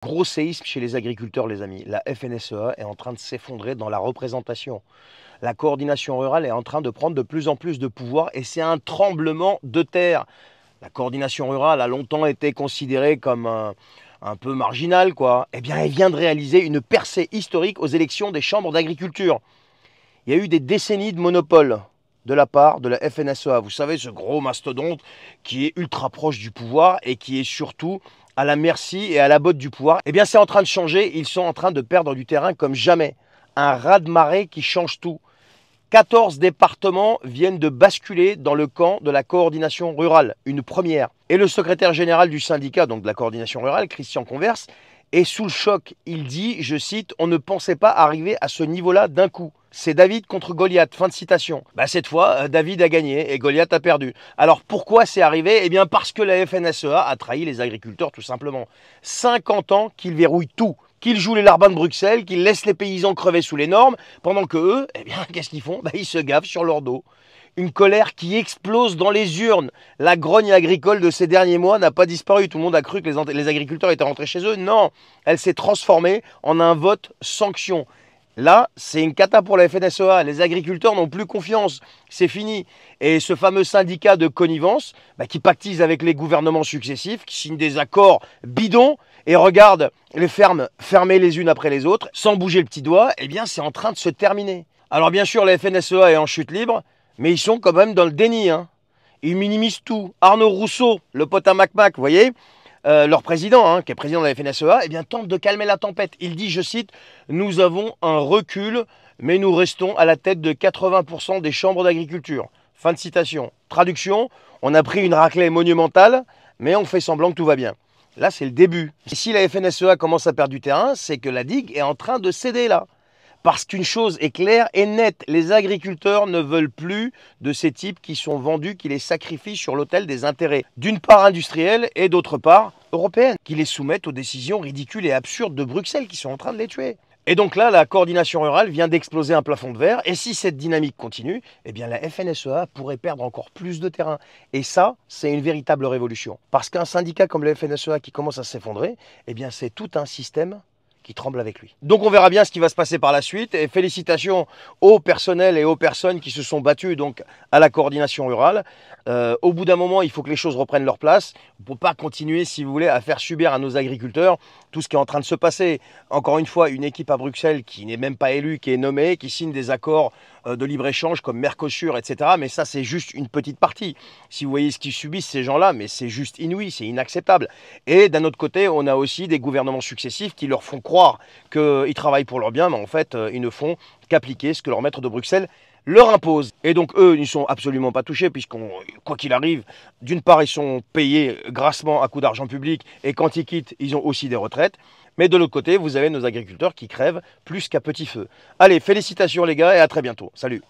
Gros séisme chez les agriculteurs, les amis. La FNSEA est en train de s'effondrer dans la représentation. La coordination rurale est en train de prendre de plus en plus de pouvoir et c'est un tremblement de terre. La coordination rurale a longtemps été considérée comme un peu marginale, quoi. Eh bien, elle vient de réaliser une percée historique aux élections des chambres d'agriculture. Il y a eu des décennies de monopole de la part de la FNSEA. Vous savez, ce gros mastodonte qui est ultra proche du pouvoir et qui est surtout à la merci et à la botte du pouvoir. Eh bien, c'est en train de changer. Ils sont en train de perdre du terrain comme jamais. Un raz-de-marée qui change tout. 14 départements viennent de basculer dans le camp de la coordination rurale, une première. Et le secrétaire général du syndicat, donc de la coordination rurale, Christian Converse, est sous le choc. Il dit, je cite, « On ne pensait pas arriver à ce niveau-là d'un coup. C'est David contre Goliath. » Fin de citation. Cette fois, David a gagné et Goliath a perdu. Alors pourquoi c'est arrivé? Eh bien parce que la FNSEA a trahi les agriculteurs tout simplement. 50 ans qu'ils verrouillent tout. Qu'ils jouent les larbins de Bruxelles, qu'ils laissent les paysans crever sous les normes, pendant que eux, eh bien, qu'est-ce qu'ils font? Ils se gavent sur leur dos. Une colère qui explose dans les urnes. La grogne agricole de ces derniers mois n'a pas disparu. Tout le monde a cru que les agriculteurs étaient rentrés chez eux. Non, elle s'est transformée en un vote sanction. Là, c'est une cata pour la FNSEA. Les agriculteurs n'ont plus confiance. C'est fini. Et ce fameux syndicat de connivence, qui pactise avec les gouvernements successifs, qui signe des accords bidons et regarde les fermes fermer les unes après les autres, sans bouger le petit doigt, eh bien, c'est en train de se terminer. Alors, bien sûr, la FNSEA est en chute libre, mais ils sont quand même dans le déni. Ils minimisent tout. Arnaud Rousseau, le pote à Mac, vous voyez, leur président, qui est président de la FNSEA, eh bien, tente de calmer la tempête. Il dit, je cite, « Nous avons un recul, mais nous restons à la tête de 80% des chambres d'agriculture. » Fin de citation. Traduction, on a pris une raclée monumentale, mais on fait semblant que tout va bien. Là, c'est le début. Et si la FNSEA commence à perdre du terrain, c'est que la digue est en train de céder là. Parce qu'une chose est claire et nette, les agriculteurs ne veulent plus de ces types qui sont vendus, qui les sacrifient sur l'autel des intérêts, d'une part industriels et d'autre part européennes, qui les soumettent aux décisions ridicules et absurdes de Bruxelles qui sont en train de les tuer. Et donc là, la coordination rurale vient d'exploser un plafond de verre. Et si cette dynamique continue, eh bien la FNSEA pourrait perdre encore plus de terrain. Et ça, c'est une véritable révolution. Parce qu'un syndicat comme la FNSEA qui commence à s'effondrer, eh bien c'est tout un système qui tremble avec lui. Donc on verra bien ce qui va se passer par la suite et félicitations au personnel et aux personnes qui se sont battues donc à la coordination rurale. Au bout d'un moment, il faut que les choses reprennent leur place. On ne peut pas continuer, si vous voulez, à faire subir à nos agriculteurs tout ce qui est en train de se passer. Encore une fois, une équipe à Bruxelles qui n'est même pas élue, qui est nommée, qui signe des accords de libre-échange comme Mercosur, etc. Mais ça, c'est juste une petite partie. Si vous voyez ce qu'ils subissent, ces gens-là, mais c'est juste inouï, c'est inacceptable. Et d'un autre côté, on a aussi des gouvernements successifs qui leur font croire qu'ils travaillent pour leur bien, mais en fait, ils ne font qu'appliquer ce que leur maître de Bruxelles leur impose. Et donc eux, ils ne sont absolument pas touchés, quoi qu'il arrive, d'une part, ils sont payés grassement à coups d'argent public, et quand ils quittent, ils ont aussi des retraites. Mais de l'autre côté, vous avez nos agriculteurs qui crèvent plus qu'à petit feu. Allez, félicitations les gars, et à très bientôt. Salut!